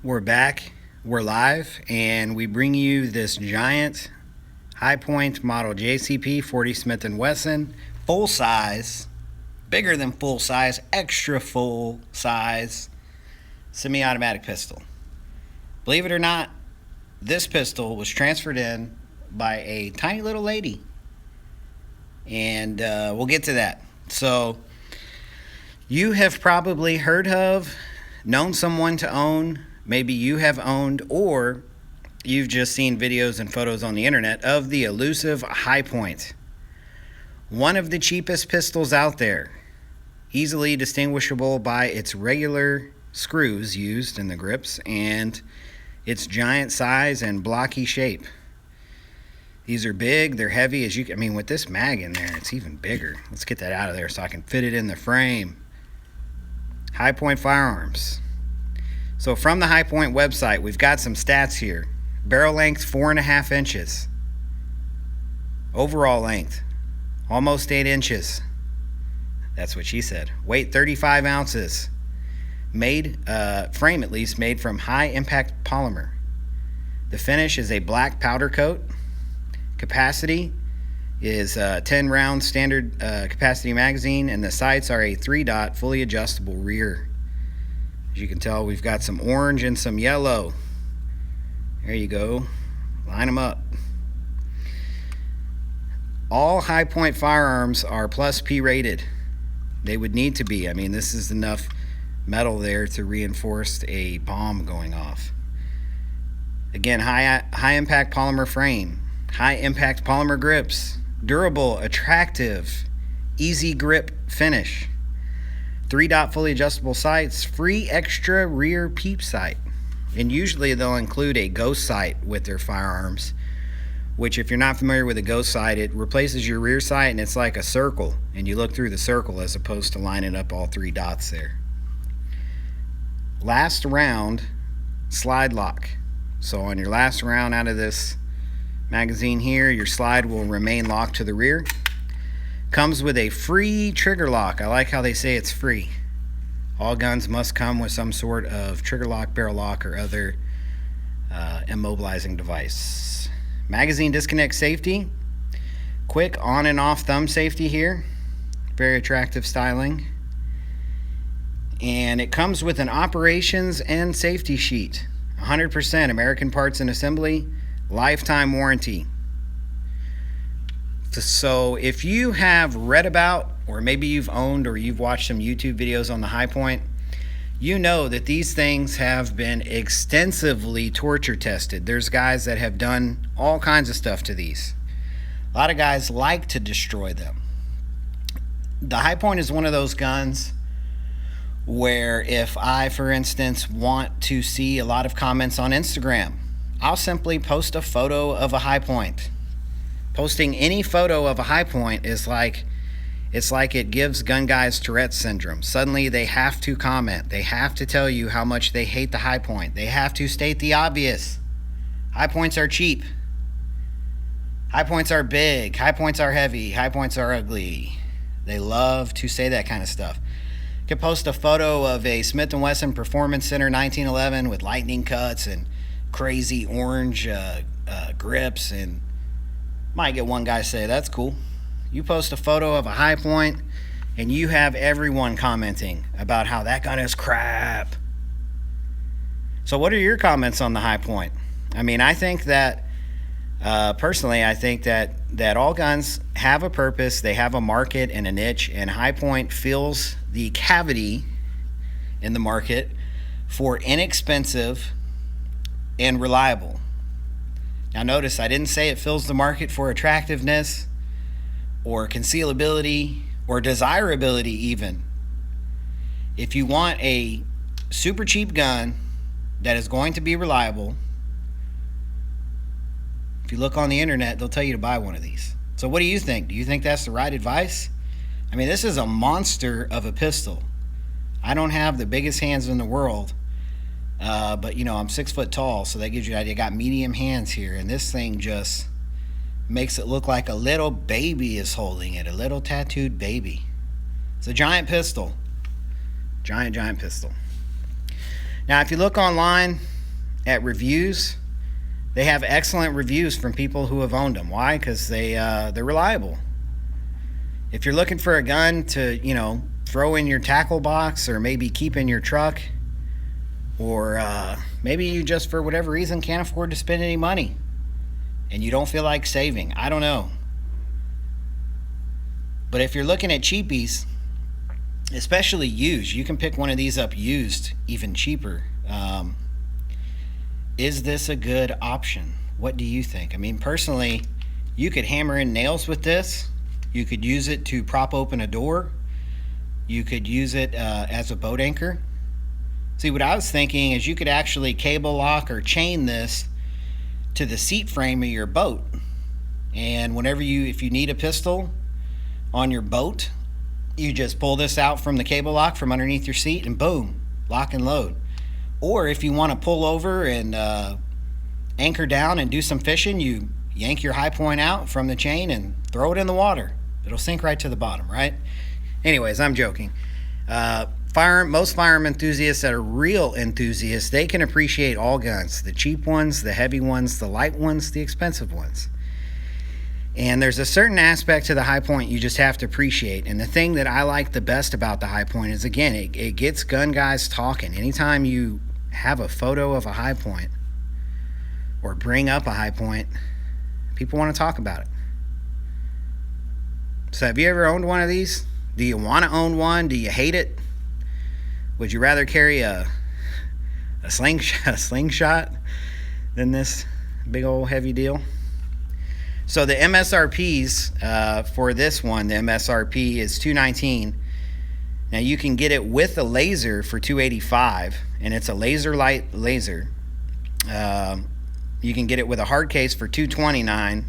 We're back, we're live, and we bring you this giant High Point model JCP 40 Smith & Wesson, full size, bigger than full size, extra full size, semi-automatic pistol. Believe it or not, this pistol was transferred in by a tiny little lady, and we'll get to that. So you have probably heard of, known someone to own, maybe you have owned, or you've just seen videos and photos on the internet of the elusive High Point. One of the cheapest pistols out there, easily distinguishable by its regular screws used in the grips and its giant size and blocky shape. These are big, they're heavy, with this mag in there, it's even bigger. Let's get that out of there so I can fit it in the frame. High Point Firearms. So from the High Point website, we've got some stats here. Barrel length, 4.5 inches. Overall length, almost 8 inches. That's what she said. Weight, 35 ounces. Made, frame at least, made from high impact polymer. The finish is a black powder coat. Capacity is 10 round standard capacity magazine, and the sights are a 3-dot fully adjustable rear. As you can tell, we've got some orange and some yellow. There you go. Line them up. All High Point firearms are plus P rated. They would need to be. This is enough metal there to reinforce a bomb going off. Again, high impact polymer frame, high impact polymer grips, durable, attractive, easy grip finish. 3-dot fully adjustable sights, free extra rear peep sight. And usually they'll include a ghost sight with their firearms, which, if you're not familiar with a ghost sight, it replaces your rear sight and it's like a circle, and you look through the circle as opposed to lining up all 3 dots there. Last round slide lock. So on your last round out of this magazine here, your slide will remain locked to the rear. Comes with a free trigger lock. I like how they say it's free. All guns must come with some sort of trigger lock, barrel lock, or other immobilizing device. Magazine disconnect safety. Quick on and off thumb safety here. Very attractive styling. And it comes with an operations and safety sheet. 100% American parts and assembly. Lifetime warranty. So if you have read about, or maybe you've owned, or you've watched some YouTube videos on the High Point, you know that these things have been extensively torture tested. There's guys that have done all kinds of stuff to these. A lot of guys like to destroy them. The High Point is one of those guns where if I, for instance, want to see a lot of comments on Instagram, I'll simply post a photo of a High Point. Posting any photo of a High Point is like, it's like it gives gun guys Tourette's syndrome. Suddenly they have to comment. They have to tell you how much they hate the High Point. They have to state the obvious. High Points are cheap. High Points are big. High Points are heavy. High Points are ugly. They love to say that kind of stuff. You could post a photo of a Smith & Wesson Performance Center 1911 with lightning cuts and crazy orange grips, and might get one guy say, that's cool. You post a photo of a High Point and you have everyone commenting about how that gun is crap. So what are your comments on the High Point? I think that, personally, I think that all guns have a purpose, they have a market and a niche, and High Point fills the cavity in the market for inexpensive and reliable. Now notice, I didn't say it fills the market for attractiveness or concealability or desirability even. If you want a super cheap gun that is going to be reliable, if you look on the internet, they'll tell you to buy one of these. So what do you think? Do you think that's the right advice? This is a monster of a pistol. I don't have the biggest hands in the world, but I'm 6 foot tall, so that gives you an idea. I got medium hands here, and this thing just makes it look like a little baby is holding it, a little tattooed baby. It's a giant pistol. Giant pistol. Now, if you look online, at reviews, they have excellent reviews from people who have owned them. Why? Because they're reliable. If you're looking for a gun to, throw in your tackle box or maybe keep in your truck, or maybe you just, for whatever reason, can't afford to spend any money and you don't feel like saving. I don't know. But if you're looking at cheapies, especially used, you can pick one of these up used even cheaper. Is this a good option? What do you think? I mean, personally, you could hammer in nails with this. You could use it to prop open a door. You could use it as a boat anchor. See, what I was thinking is you could actually cable lock or chain this to the seat frame of your boat. And if you need a pistol on your boat, you just pull this out from the cable lock from underneath your seat and boom, lock and load. Or if you want to pull over and anchor down and do some fishing, you yank your high point out from the chain and throw it in the water. It'll sink right to the bottom, right? Anyways, I'm joking. Most firearm enthusiasts that are real enthusiasts, they can appreciate all guns. The cheap ones, the heavy ones, the light ones, the expensive ones. And there's a certain aspect to the high point you just have to appreciate. And the thing that I like the best about the high point is, again, it gets gun guys talking. Anytime you have a photo of a high point or bring up a high point, people want to talk about it. So have you ever owned one of these? Do you want to own one? Do you hate it? Would you rather carry a slingshot than this big old heavy deal? So the MSRPs for this one, the MSRP is $219. Now you can get it with a laser for $285, and it's a laser light laser. You can get it with a hard case for $229,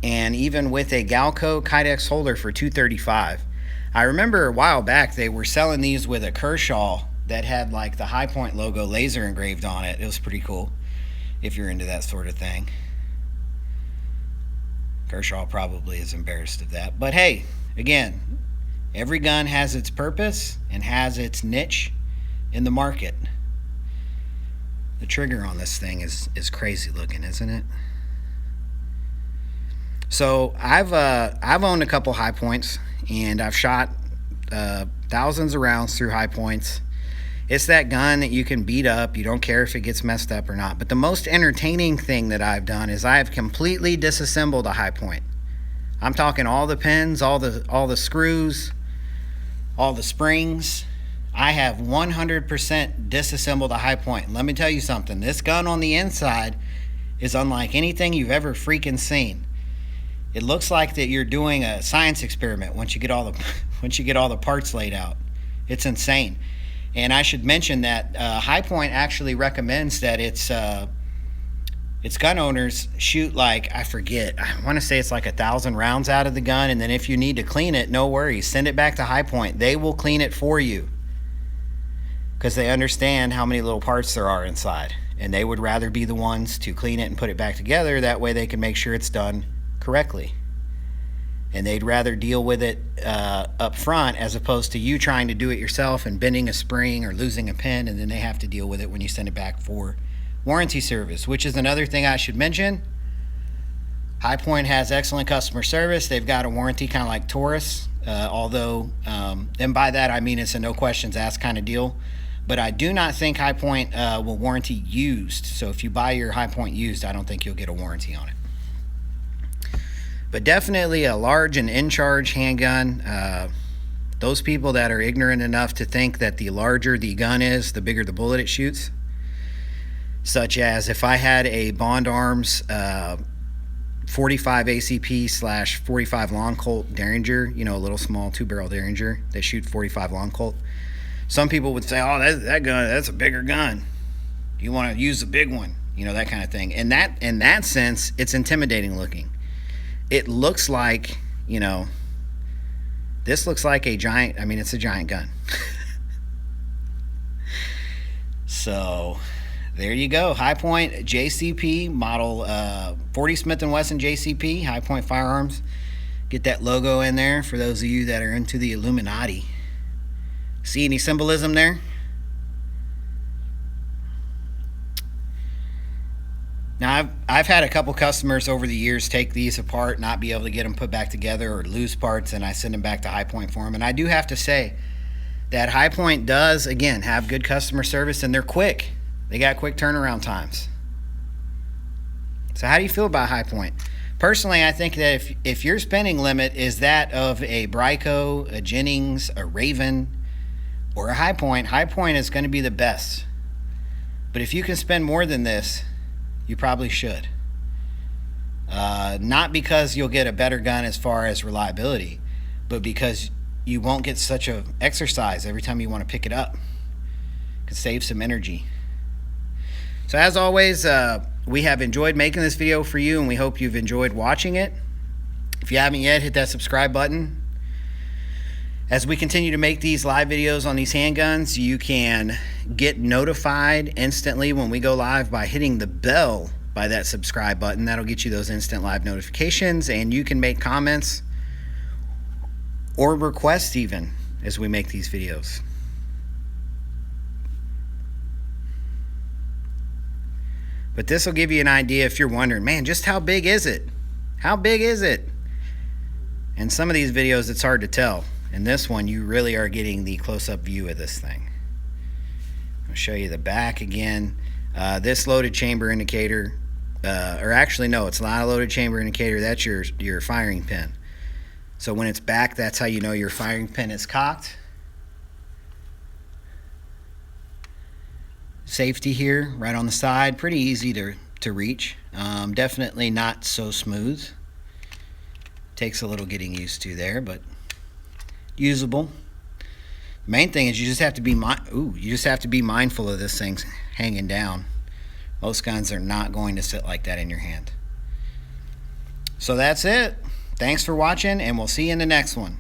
and even with a Galco Kydex holder for $235. I remember a while back they were selling these with a Kershaw that had like the High Point logo laser engraved on it. It was pretty cool if you're into that sort of thing. Kershaw probably is embarrassed of that. But hey, again, every gun has its purpose and has its niche in the market. The trigger on this thing is crazy looking, isn't it? So I've owned a couple high points, and I've shot thousands of rounds through high points. It's that gun that you can beat up. You don't care if it gets messed up or not. But the most entertaining thing that I've done is I have completely disassembled a high point. I'm talking all the pins, all the screws, all the springs. I have 100% disassembled a high point. And let me tell you something. This gun on the inside is unlike anything you've ever freaking seen. It looks like that you're doing a science experiment once you get all the parts laid out. It's insane. And I should mention that High Point actually recommends that its gun owners shoot I want to say it's like 1,000 rounds out of the gun, and then if you need to clean it, no worries, send it back to High Point. They will clean it for you because they understand how many little parts there are inside, and they would rather be the ones to clean it and put it back together. That way they can make sure it's done correctly, and they'd rather deal with it up front as opposed to you trying to do it yourself and bending a spring or losing a pin, and then they have to deal with it when you send it back for warranty service, which is another thing I should mention. High Point has excellent customer service. They've got a warranty kind of like Taurus, although and by that I mean it's a no questions asked kind of deal. But I do not think High Point will warranty used. So if you buy your High Point used, I don't think you'll get a warranty on it. But definitely a large and in-charge handgun. Those people that are ignorant enough to think that the larger the gun is, the bigger the bullet it shoots. Such as if I had a Bond Arms 45 ACP / 45 long Colt Derringer, a little small 2-barrel Derringer, they shoot 45 long Colt. Some people would say, oh, that gun, that's a bigger gun. You want to use the big one, that kind of thing. In that sense, it's intimidating looking. It looks like, this looks like a giant, it's a giant gun. So there you go. High Point JCP model 40 Smith & Wesson JCP, High Point Firearms. Get that logo in there for those of you that are into the Illuminati. See any symbolism there? Now, I've had a couple customers over the years take these apart, not be able to get them put back together, or lose parts, and I send them back to High Point for them. And I do have to say that High Point does, again, have good customer service, and they're quick. They got quick turnaround times. So how do you feel about High Point? Personally, I think that if your spending limit is that of a Bryco, a Jennings, a Raven, or a High Point is going to be the best. But if you can spend more than this, you probably should. Not because you'll get a better gun as far as reliability, but because you won't get such a exercise every time you want to pick it up. It could save some energy. So as always, we have enjoyed making this video for you, and we hope you've enjoyed watching it. If you haven't yet, hit that subscribe button. As we continue to make these live videos on these handguns, you can get notified instantly when we go live by hitting the bell by that subscribe button. That'll get you those instant live notifications, and you can make comments or requests even as we make these videos. But this will give you an idea if you're wondering, man, just how big is it? How big is it? In some of these videos, it's hard to tell. In this one, you really are getting the close-up view of this thing. I'll show you the back again. This loaded chamber indicator, or actually no, it's not a loaded chamber indicator. That's your firing pin. So when it's back, that's how you know your firing pin is cocked. Safety here, right on the side, pretty easy to reach. Definitely not so smooth. Takes a little getting used to there, but usable. Main thing is you just have to be mindful of this thing hanging down. Most guns are not going to sit like that in your hand. So that's it. Thanks for watching, and we'll see you in the next one.